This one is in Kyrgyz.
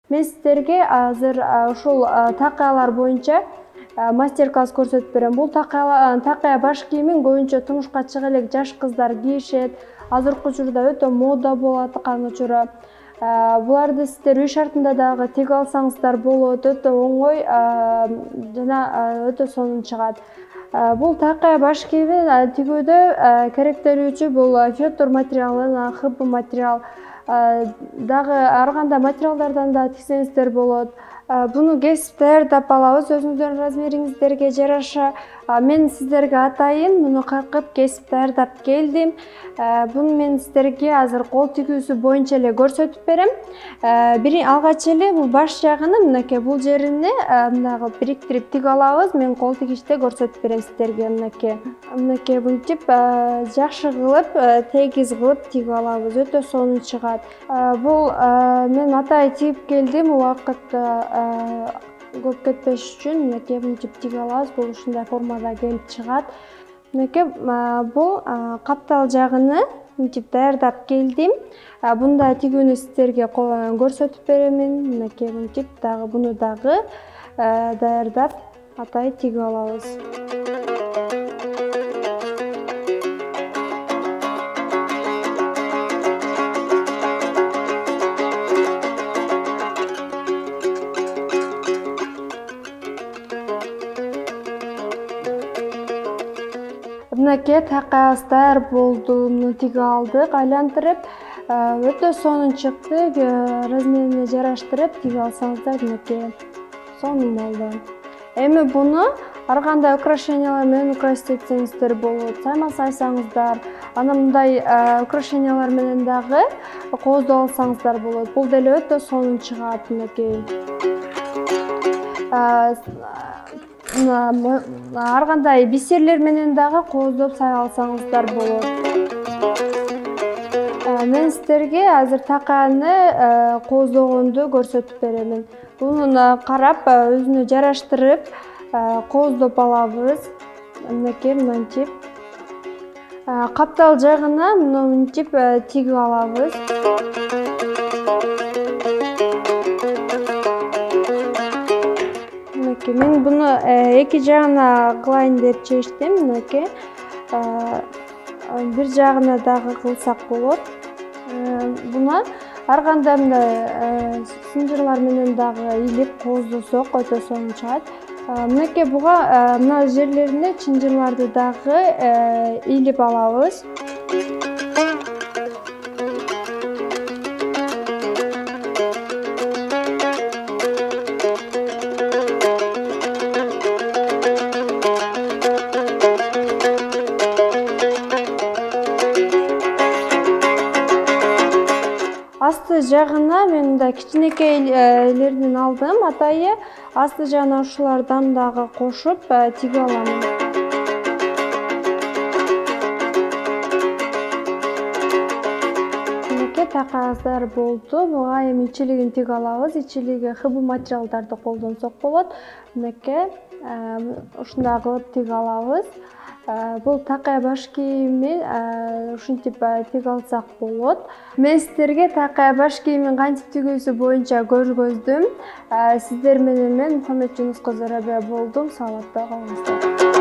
Мен сіздерге азыр ушул такаялар боюнча мастер-класс көрсөтүп берем. Бул такая баш кийимин көбүнчө турмушка чыга элек жаш кыздар кийишет. Азыркы учурда өтө мода болуп аткан учуру. Буларды сиздер үй шартында дагы тиге алсаңыздар болот. Өтө оңой жана өтө сонун чыгат. Бул такая баш кийимин тигүүдө керектелүүчү бул фетр материалы, хб материал. Дагы ар кандай материалдардан да тиксеңиздер болот. Буну кесип даярдап алабыз өзүңүздөрдүн размериңиздерге жараша. Мен сиздерге атайын муну кыркып кесип даярдап келдим. Буну мен сиздерге азыр кол тигүүсү боюнча эле көрсөтүп берем. Алгач эле бул баш жагыны мынакей бул жерине мындай кылып бириктирип тиге алабыз. Мен кол тигиште көрсөтүп берем сиздерге мынакей. Мынакей мынтип жакшы кылып, тегиз кылып тиге алабыз. Өтө сонун чыгат. Бул мен атайын тигип келдим. Убакыт көп кетпеш үчүн мынакей мынтип тиге алабыз. Бул ушундай формада келип чыгат. Мынакей бул каптал жагыны мынтип даярдап келдим. Бундай тигүүнү сиздерге көрсөтүп беремин. Мынакей мынтип дагы буну дагы даярдап атайын тиге алабыз. Мынакей такаябыз даяр болду. Муну тиге алдык, айлантырып. Өтө сонун чыкты. Размерине жараштырып тиге алсаңыздар мынакей сонун болду. Эми буну ар кандай украшениялар менен украсить этсеңиздер болот. Сайма сайсаңыздар, анан мындай украшениялар менен дагы кооздоп алсаңыздар болот. Бул деле өтө сонун чыгат мынакей. Ар кандай бисерлер менен дагы кооздоп сай алсаңыздар болот. Мен сиздерге азыр такаяны кооздогонду көрсөтүп беремин. Буну карап, өзүнө жараштырып кооздоп алабыз. Мынакей мынтип. Каптал жагына муну мынтип тиге алабыз. Мен буну эки жагына кылайын деп чечтим. Мынакей бир жагына дагы кылсак болот. Буну ар кандай мындай сынжырлар менен дагы илип кооздосок өтө сонун чыгат. Мынакей буга мына жерлерине чынжырларды дагы илип алабыз. Асты жагына мен мындай кичинекейлерден алдым. Атайы асты жагына ушулардан дагы кошуп тиге аламын. Мынакей такаябыздар болду. Буга эми ичилигин тиге алабыз. Ичилиги хб материалдарды колдонсок болот. Мынакей ушундай кылып тиге алабыз. Бул такая баш кийими ушинтип тиге алсак болот. Мен сиздерге такая баш кийимин кантип тигүүсү боюнча көргөздүм. Сиздер менен мен Мухаммеджунус кызы Рабия болдум. Саламатта калыңыздар.